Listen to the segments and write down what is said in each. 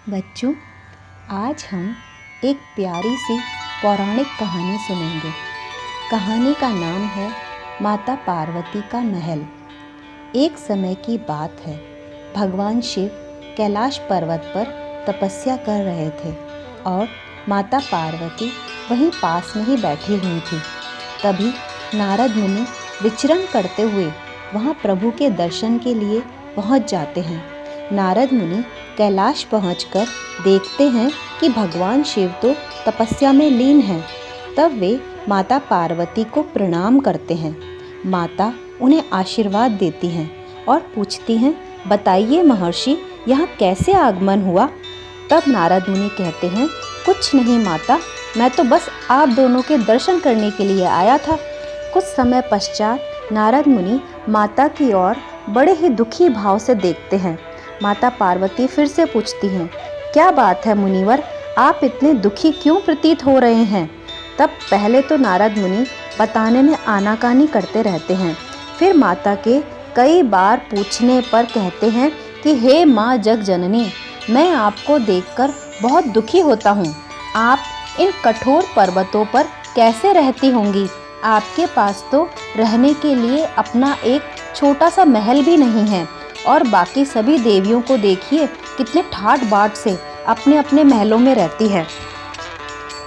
बच्चों, आज हम एक प्यारी सी पौराणिक कहानी सुनेंगे। कहानी का नाम है माता पार्वती का महल। एक समय की बात है, भगवान शिव कैलाश पर्वत पर तपस्या कर रहे थे और माता पार्वती वहीं पास में ही बैठी हुई थी। तभी नारद मुनि विचरण करते हुए वहाँ प्रभु के दर्शन के लिए पहुँच जाते हैं। नारद मुनि कैलाश पहुंचकर देखते हैं कि भगवान शिव तो तपस्या में लीन हैं। तब वे माता पार्वती को प्रणाम करते हैं। माता उन्हें आशीर्वाद देती हैं और पूछती हैं, बताइए महर्षि, यहाँ कैसे आगमन हुआ? तब नारद मुनि कहते हैं, कुछ नहीं माता, मैं तो बस आप दोनों के दर्शन करने के लिए आया था। कुछ समय पश्चात नारद मुनि माता की ओर बड़े ही दुखी भाव से देखते हैं। माता पार्वती फिर से पूछती हैं, क्या बात है मुनिवर, आप इतने दुखी क्यों प्रतीत हो रहे हैं? तब पहले तो नारद मुनि बताने में आनाकानी करते रहते हैं। फिर माता के कई बार पूछने पर कहते हैं कि हे माँ जग जननी, मैं आपको देखकर बहुत दुखी होता हूँ। आप इन कठोर पर्वतों पर कैसे रहती होंगी? आपके पास तो रहने के लिए अपना एक छोटा सा महल भी नहीं है और बाकी सभी देवियों को देखिए कितने ठाट बाट से अपने अपने महलों में रहती है।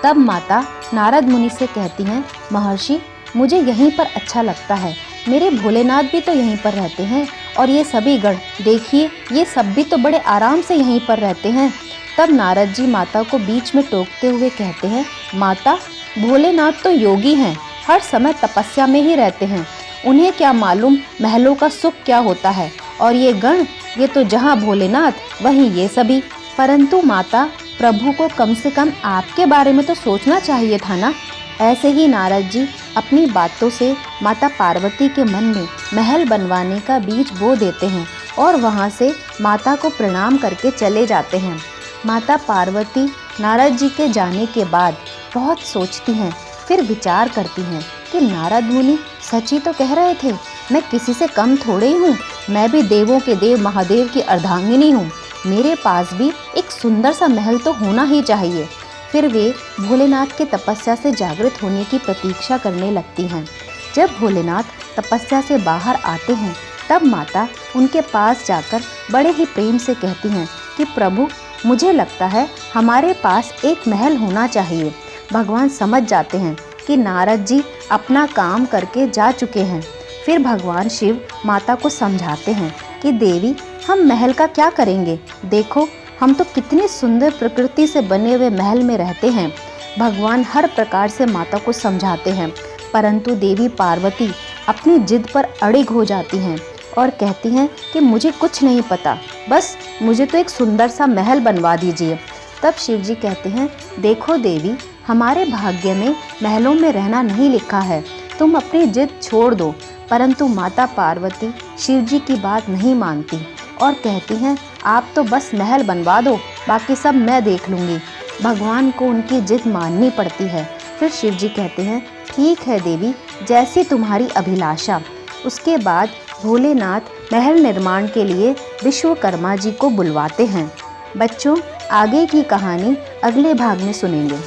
तब माता नारद मुनि से कहती हैं, महर्षि, मुझे यहीं पर अच्छा लगता है। मेरे भोलेनाथ भी तो यहीं पर रहते हैं और ये सभी गण देखिए, ये सब भी तो बड़े आराम से यहीं पर रहते हैं। तब नारद जी माता को बीच में टोकते हुए कहते हैं, माता, भोलेनाथ तो योगी हैं, हर समय तपस्या में ही रहते हैं। उन्हें क्या मालूम महलों का सुख क्या होता है, और ये गण, ये तो जहाँ भोलेनाथ वहीं ये सभी। परंतु माता, प्रभु को कम से कम आपके बारे में तो सोचना चाहिए था ना। ऐसे ही नारद जी अपनी बातों से माता पार्वती के मन में महल बनवाने का बीज बो देते हैं और वहाँ से माता को प्रणाम करके चले जाते हैं। माता पार्वती नारद जी के जाने के बाद बहुत सोचती हैं, फिर विचार करती हैं कि नारद मुनि सच ही तो कह रहे थे, मैं किसी से कम थोड़े ही हूँ। मैं भी देवों के देव महादेव की अर्धांगिनी हूँ। मेरे पास भी एक सुंदर सा महल तो होना ही चाहिए। फिर वे भोलेनाथ के तपस्या से जागृत होने की प्रतीक्षा करने लगती हैं। जब भोलेनाथ तपस्या से बाहर आते हैं, तब माता उनके पास जाकर बड़े ही प्रेम से कहती हैं कि प्रभु, मुझे लगता है हमारे पास एक महल होना चाहिए। भगवान समझ जाते हैं कि नारद जी अपना काम करके जा चुके हैं। फिर भगवान शिव माता को समझाते हैं कि देवी, हम महल का क्या करेंगे? देखो, हम तो कितनी सुंदर प्रकृति से बने हुए महल में रहते हैं। भगवान हर प्रकार से माता को समझाते हैं, परंतु देवी पार्वती अपनी जिद पर अड़िग हो जाती हैं और कहती हैं कि मुझे कुछ नहीं पता, बस मुझे तो एक सुंदर सा महल बनवा दीजिए। तब शिव जी कहते हैं, देखो देवी, हमारे भाग्य में महलों में रहना नहीं लिखा है, तुम अपनी जिद छोड़ दो। परंतु माता पार्वती शिव जी की बात नहीं मानती और कहती हैं, आप तो बस महल बनवा दो, बाकी सब मैं देख लूँगी। भगवान को उनकी जिद माननी पड़ती है। फिर शिव जी कहते हैं, ठीक है देवी, जैसी तुम्हारी अभिलाषा। उसके बाद भोलेनाथ महल निर्माण के लिए विश्वकर्मा जी को बुलवाते हैं। बच्चों, आगे की कहानी अगले भाग में सुनेंगे।